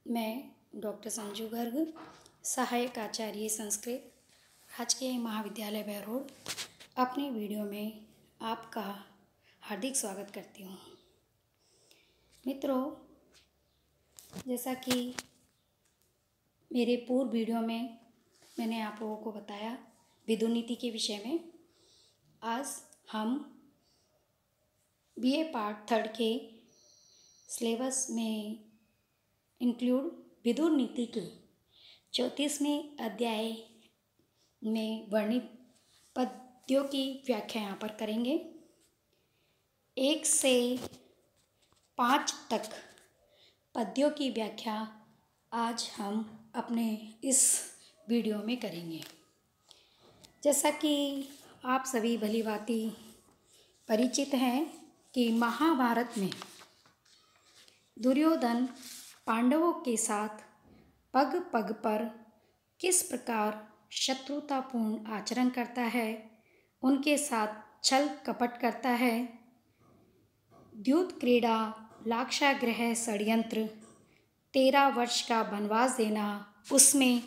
मैं डॉक्टर संजू गर्ग, सहायक आचार्य संस्कृत, राजकीय महाविद्यालय बहरोड, अपने वीडियो में आपका हार्दिक स्वागत करती हूँ। मित्रों, जैसा कि मेरे पूर्व वीडियो में मैंने आप लोगों को बताया विदुर नीति के विषय में, आज हम BA पार्ट 3 के सिलेबस में इंक्लूड विदुर नीति के 34वें अध्याय में वर्णित पद्यों की व्याख्या यहाँ पर करेंगे। 1 से 5 तक पद्यों की व्याख्या आज हम अपने इस वीडियो में करेंगे। जैसा कि आप सभी भली भांति परिचित हैं कि महाभारत में दुर्योधन पांडवों के साथ पग पग पर किस प्रकार शत्रुतापूर्ण आचरण करता है, उनके साथ छल कपट करता है। द्यूत क्रीड़ा, लाक्षागृह षड्यंत्र, 13 वर्ष का वनवास देना, उसमें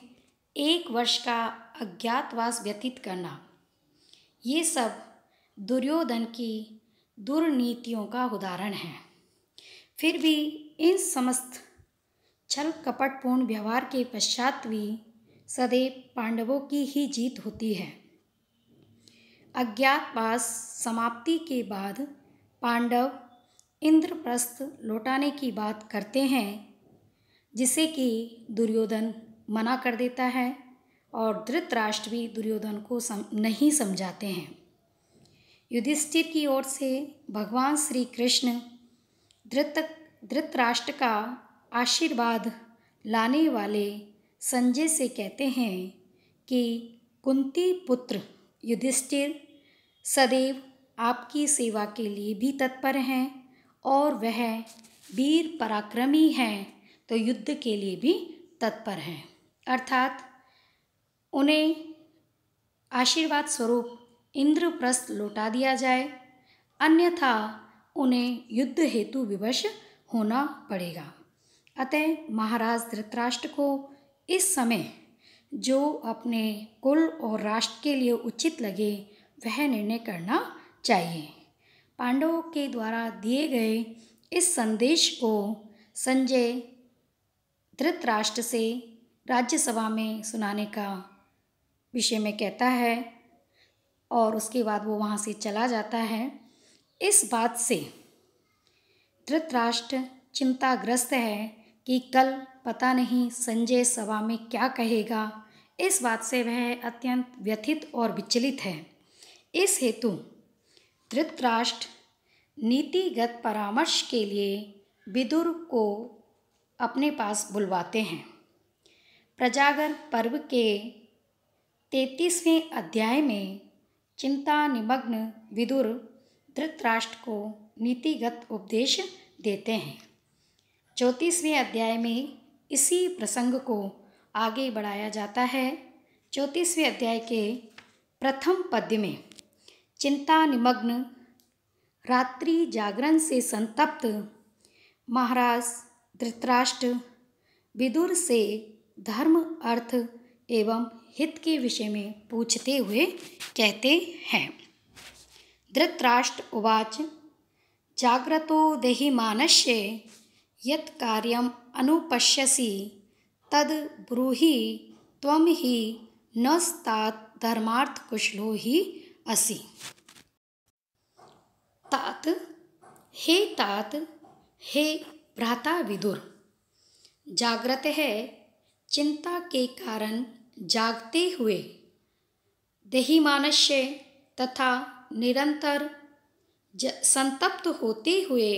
1 वर्ष का अज्ञातवास व्यतीत करना, ये सब दुर्योधन की दुर्नीतियों का उदाहरण है। फिर भी इन समस्त छल कपटपूर्ण व्यवहार के पश्चात भी सदैव पांडवों की ही जीत होती है। अज्ञातवास समाप्ति के बाद पांडव इंद्रप्रस्थ लौटाने की बात करते हैं, जिसे कि दुर्योधन मना कर देता है और धृतराष्ट्र भी दुर्योधन को नहीं समझाते हैं। युधिष्ठिर की ओर से भगवान श्री कृष्ण धृतराष्ट्र का आशीर्वाद लाने वाले संजय से कहते हैं कि कुंती पुत्र युधिष्ठिर सदैव आपकी सेवा के लिए भी तत्पर हैं और वह वीर पराक्रमी हैं तो युद्ध के लिए भी तत्पर हैं, अर्थात उन्हें आशीर्वाद स्वरूप इंद्रप्रस्थ लौटा दिया जाए, अन्यथा उन्हें युद्ध हेतु विवश होना पड़ेगा। अतः महाराज धृतराष्ट्र को इस समय जो अपने कुल और राष्ट्र के लिए उचित लगे वह निर्णय करना चाहिए। पांडवों के द्वारा दिए गए इस संदेश को संजय धृतराष्ट्र से राज्यसभा में सुनाने का विषय में कहता है और उसके बाद वो वहाँ से चला जाता है। इस बात से धृतराष्ट्र चिंताग्रस्त है कि कल पता नहीं संजय सभा में क्या कहेगा। इस बात से वह अत्यंत व्यथित और विचलित है। इस हेतु धृतराष्ट्र नीतिगत परामर्श के लिए विदुर को अपने पास बुलवाते हैं। प्रजागर पर्व के 33वें अध्याय में चिंता निमग्न विदुर धृतराष्ट्र को नीतिगत उपदेश देते हैं। 34वें अध्याय में इसी प्रसंग को आगे बढ़ाया जाता है। 34वें अध्याय के प्रथम पद्य में चिंता निमग्न रात्रि जागरण से संतप्त महाराज धृतराष्ट्र विदुर से धर्म, अर्थ एवं हित के विषय में पूछते हुए कहते हैं। धृतराष्ट्र उवाच जाग्रतो देहिमानस्य यत् कार्यम अनुपश्यसि तद ब्रूहि त्वं हि नस्तात धर्मार्थ कुशलो ही असि। तात हे भ्राता विदुर, जागृत है चिंता के कारण जागते हुए देहिमानस्य तथा निरंतर संतप्त होते हुए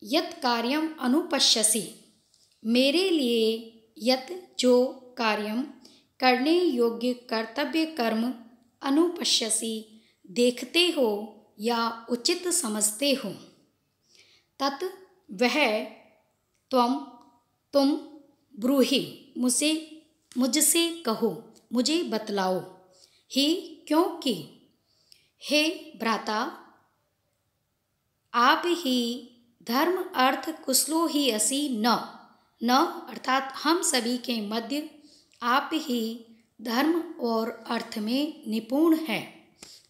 यत् कार्यम अनुपश्यसि, मेरे लिए यत् जो कार्यम करने योग्य कर्तव्य कर्म अनुपश्यसि देखते हो या उचित समझते हो, तत् वह तुम ब्रूहि मुझसे कहो, मुझे बतलाओ। ही क्योंकि हे भ्राता, आप ही धर्म अर्थ कुशलो ही असि न, न अर्थात हम सभी के मध्य आप ही धर्म और अर्थ में निपुण है।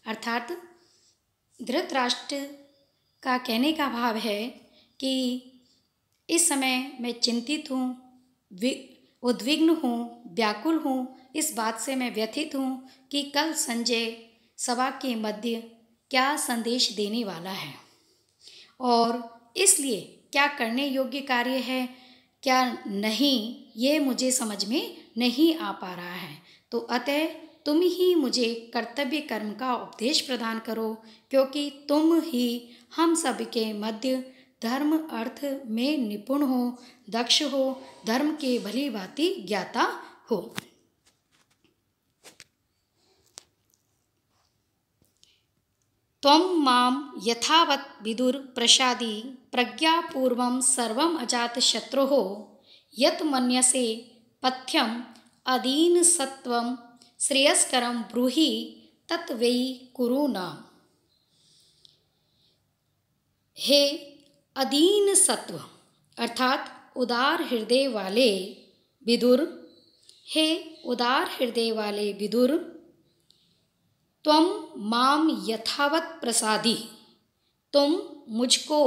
अर्थात धृतराष्ट्र का कहने का भाव है कि इस समय मैं चिंतित हूँ, उद्विग्न हूँ, व्याकुल हूँ। इस बात से मैं व्यथित हूँ कि कल संजय सभा के मध्य क्या संदेश देने वाला है और इसलिए क्या करने योग्य कार्य है क्या नहीं, ये मुझे समझ में नहीं आ पा रहा है। तो अतः तुम ही मुझे कर्तव्य कर्म का उपदेश प्रदान करो, क्योंकि तुम ही हम सब के मध्य धर्म अर्थ में निपुण हो, दक्ष हो, धर्म के भली भांति ज्ञाता हो। त्वं मां यथावत् विदुर प्रसादी प्रज्ञापूर्वं सर्वम् अजातशत्रोः यत् मन्यसे पथ्यम् अदीनसत्त्वं श्रेयस्करं ब्रूहि तत् वै कुरु न। हे अदीन सत्व अर्थात उदार हृदय वाले विदुर, हे उदार हृदय वाले विदुर, त्वं माम यथावत प्रसादी, तुम मुझको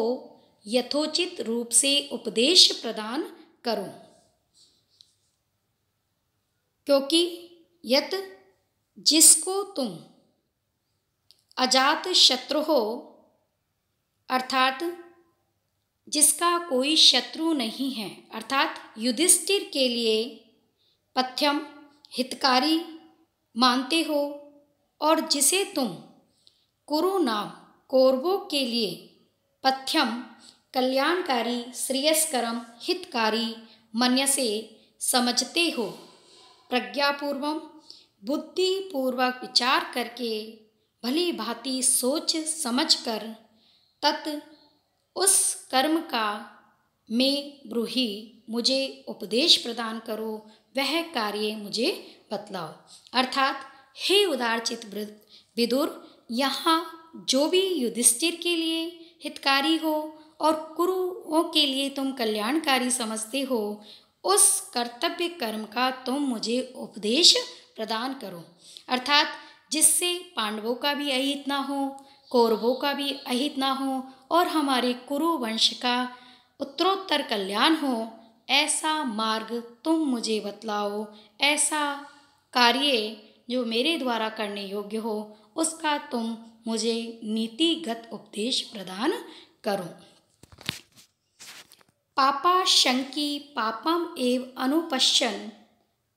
यथोचित रूप से उपदेश प्रदान करो, क्योंकि यत जिसको तुम अजात शत्रु हो अर्थात जिसका कोई शत्रु नहीं है, अर्थात युधिष्ठिर के लिए पथ्यम हितकारी मानते हो और जिसे तुम कुरु नाम कौरवों के लिए पथ्यम कल्याणकारी श्रेयस्करम हितकारी मन्यसे समझते हो, प्रज्ञापूर्वम बुद्धिपूर्वक विचार करके भली भांति सोच समझकर तत् उस कर्म का में ब्रूहि मुझे उपदेश प्रदान करो, वह कार्य मुझे बतलाओ। अर्थात हे उदारचित विदुर, यहाँ जो भी युधिष्ठिर के लिए हितकारी हो और कुरुओं के लिए तुम कल्याणकारी समझते हो, उस कर्तव्य कर्म का तुम मुझे उपदेश प्रदान करो। अर्थात जिससे पांडवों का भी अहित ना हो, कौरवों का भी अहित ना हो और हमारे कुरु वंश का उत्तरोत्तर कल्याण हो, ऐसा मार्ग तुम मुझे बतलाओ, ऐसा कार्य जो मेरे द्वारा करने योग्य हो उसका तुम मुझे नीतिगत उपदेश प्रदान करो। पापाशंकी पापम एव अनुपश्यन्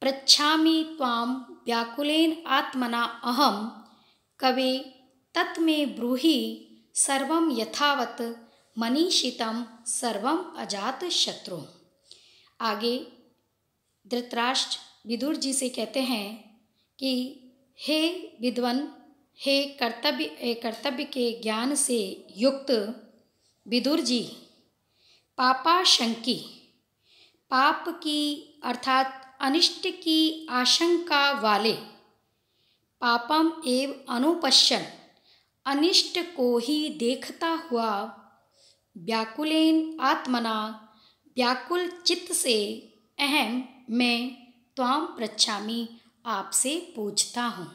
पृच्छामि त्वां व्याकुलेन आत्मना अहम कवे तत्मे ब्रूहि सर्वं यथावत् मनीषितं सर्वं अजात शत्रु। आगे धृतराष्ट्र विदुर जी से कहते हैं कि हे विद्वन, हे कर्तव्य के ज्ञान से युक्त विदुर जी, पापाशंकी पाप की अर्थात अनिष्ट की आशंका वाले, पापम एव अनुपश्यन् अनिष्ट को ही देखता हुआ, व्याकुलेन आत्मना व्याकुल चित्त से, अहम मैं त्वाम पृच्छामि आपसे पूछता हूँ।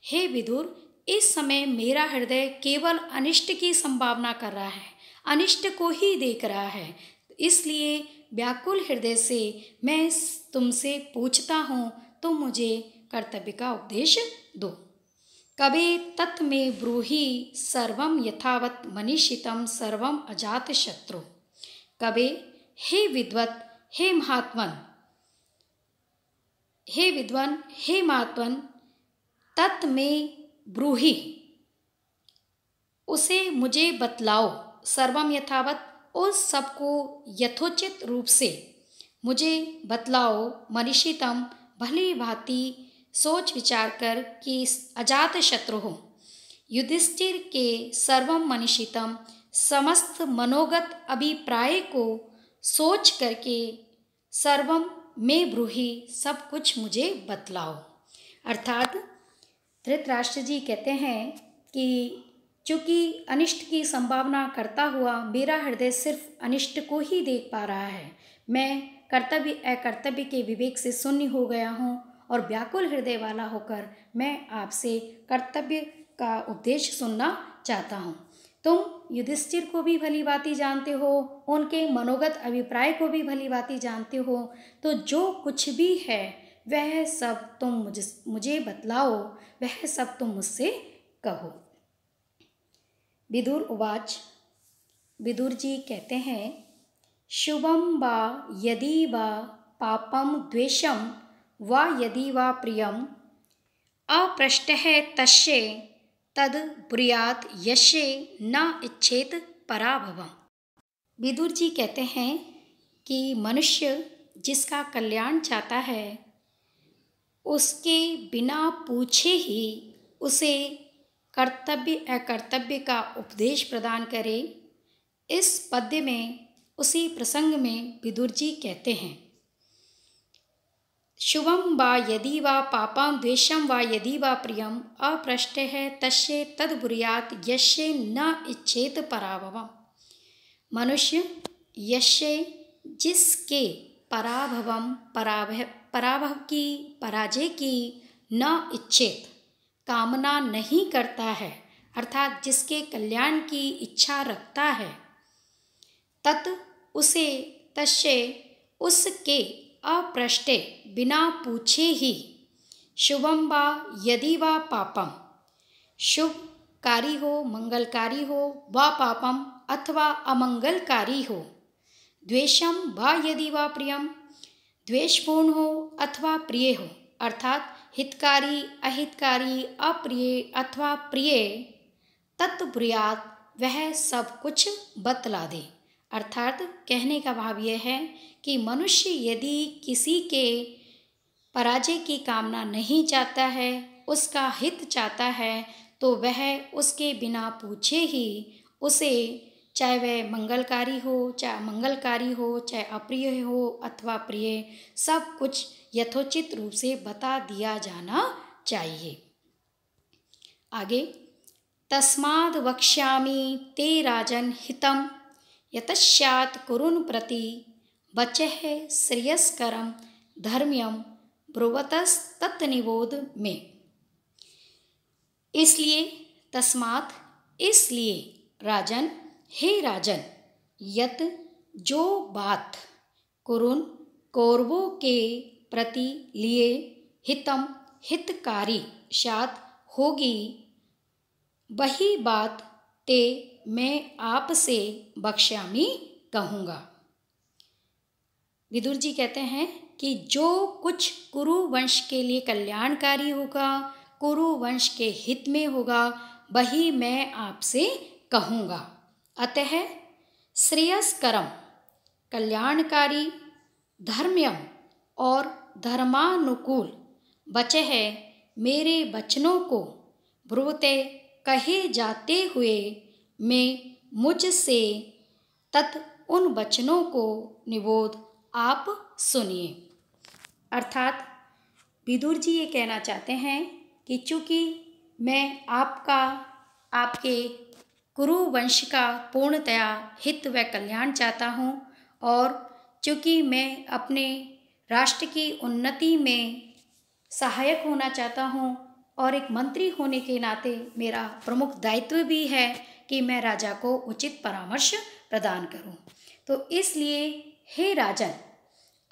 हे विदुर, इस समय मेरा हृदय केवल अनिष्ट की संभावना कर रहा है, अनिष्ट को ही देख रहा है, इसलिए व्याकुल हृदय से मैं तुमसे पूछता हूँ, तुम मुझे कर्तव्य का उपदेश दो। कबे तत् में ब्रूहि सर्वम यथावत् मनीषितं सर्वम अजात शत्रु। कबे हे विद्वत, हे महात्मन, हे विद्वान, हे महात्मन, तत् में ब्रूहि उसे मुझे बतलाओ, सर्वम यथावत् उस सबको यथोचित रूप से मुझे बतलाओ, मनीषितम भली भांति सोच विचार कर कि अजात शत्रु हो, युधिष्ठिर के सर्वम मनीषितम समस्त मनोगत अभिप्राय को सोच करके सर्वम में ब्रूहि सब कुछ मुझे बतलाओ। अर्थात धृतराष्ट्र जी कहते हैं कि चूँकि अनिष्ट की संभावना करता हुआ मेरा हृदय सिर्फ अनिष्ट को ही देख पा रहा है। मैं कर्तव्य अकर्तव्य के विवेक से शून्य हो गया हूँ और व्याकुल हृदय वाला होकर मैं आपसे कर्तव्य का उपदेश सुनना चाहता हूँ। तुम युधिष्ठिर को भी भली भांति जानते हो, उनके मनोगत अभिप्राय को भी भली भांति जानते हो, तो जो कुछ भी है वह सब तुम मुझे बतलाओ, वह सब तुम मुझसे कहो। विदुर उवाच। विदुर जी कहते हैं, शुभम वा यदि वा पापम द्वेषम वा यदि वा प्रियम अपृष्टः तस्य तद ब्रूयात् यस्य न इच्छेत पराभवम्। विदुर जी कहते हैं कि मनुष्य जिसका कल्याण चाहता है उसके बिना पूछे ही उसे कर्तव्य अकर्तव्य का उपदेश प्रदान करे। इस पद्य में उसी प्रसंग में विदुर जी कहते हैं, शुभम वा यदि वा पापम द्वेषम वा यदि वा प्रियम अपृष्टः तस्य तद ब्रूयात् यस्य न इच्छेत पराभवम्। मनुष्य यस्य जिसके पराभव की पराजय की न इच्छेत कामना नहीं करता है, अर्थात जिसके कल्याण की इच्छा रखता है, तत् उसे तस्य उसके अपृष्टे बिना पूछे ही शुभम वा यदि वा पापम शुभकारी हो मंगलकारी हो वा पापम अथवा अमंगलकारी हो, द्वेषम वा यदि वा प्रियम द्वेषपूर्ण हो अथवा प्रिय हो, अर्थात हितकारी अहितकारी अप्रिय अथवा प्रिय, तत्ब्रूयात् वह सब कुछ बतला दे। अर्थात कहने का भाव यह है कि मनुष्य यदि किसी के पराजय की कामना नहीं चाहता है, उसका हित चाहता है, तो वह उसके बिना पूछे ही उसे, चाहे वह मंगलकारी हो चाहे अमंगलकारी हो, चाहे अप्रिय हो अथवा प्रिय, सब कुछ यथोचित रूप से बता दिया जाना चाहिए। आगे, तस्माद् वक्ष्यामि ते राजन् हितं यतस्यात् कुरुन् प्रति वचः श्रेयस्करं धर्म्यं ब्रुवतस्तत्निबोध मे। इसलिए तस्मात् इसलिए राजन हे राजन, यत जो बात कुरुन कौरवों के प्रति लिए हितम हितकारी शात होगी, वही बात ते मैं आपसे बक्ष्यामी कहूँगा। विदुर जी कहते हैं कि जो कुछ कुरु वंश के लिए कल्याणकारी होगा, कुरु वंश के हित में होगा, वही मैं आपसे कहूँगा। अतः श्रेयस्करम कल्याणकारी, धर्म्यम और धर्मानुकूल वचः मेरे वचनों को ब्रुवते कहे जाते हुए मैं मुझसे तत् उन वचनों को निबोध आप सुनिए। अर्थात विदुर जी ये कहना चाहते हैं कि चूँकि मैं आपके कुरु वंश का पूर्णतया हित व कल्याण चाहता हूँ, और चूँकि मैं अपने राष्ट्र की उन्नति में सहायक होना चाहता हूँ, और एक मंत्री होने के नाते मेरा प्रमुख दायित्व भी है कि मैं राजा को उचित परामर्श प्रदान करूँ। तो इसलिए हे राजन,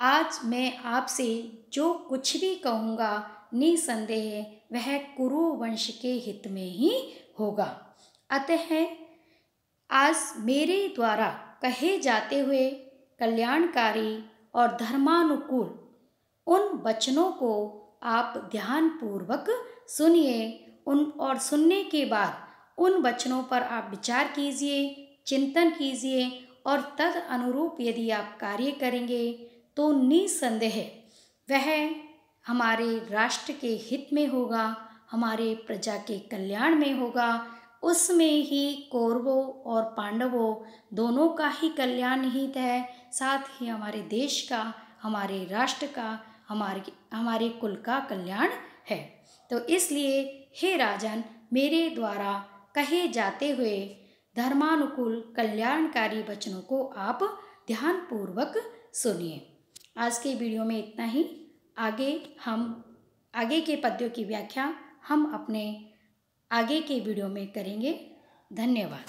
आज मैं आपसे जो कुछ भी कहूँगा निसंदेह वह कुरु वंश के हित में ही होगा। अतः आज मेरे द्वारा कहे जाते हुए कल्याणकारी और धर्मानुकूल उन वचनों को आप ध्यानपूर्वक सुनिए, और सुनने के बाद उन वचनों पर आप विचार कीजिए, चिंतन कीजिए, और तद अनुरूप यदि आप कार्य करेंगे तो निसंदेह वह हमारे राष्ट्र के हित में होगा, हमारे प्रजा के कल्याण में होगा। उसमें ही कौरवों और पांडवों दोनों का ही कल्याण निहित है, साथ ही हमारे देश का, हमारे राष्ट्र का, हमारे कुल का कल्याण है। तो इसलिए हे राजन, मेरे द्वारा कहे जाते हुए धर्मानुकूल कल्याणकारी वचनों को आप ध्यानपूर्वक सुनिए। आज के वीडियो में इतना ही। आगे के पद्यों की व्याख्या हम अपने आगे के वीडियो में करेंगे। धन्यवाद।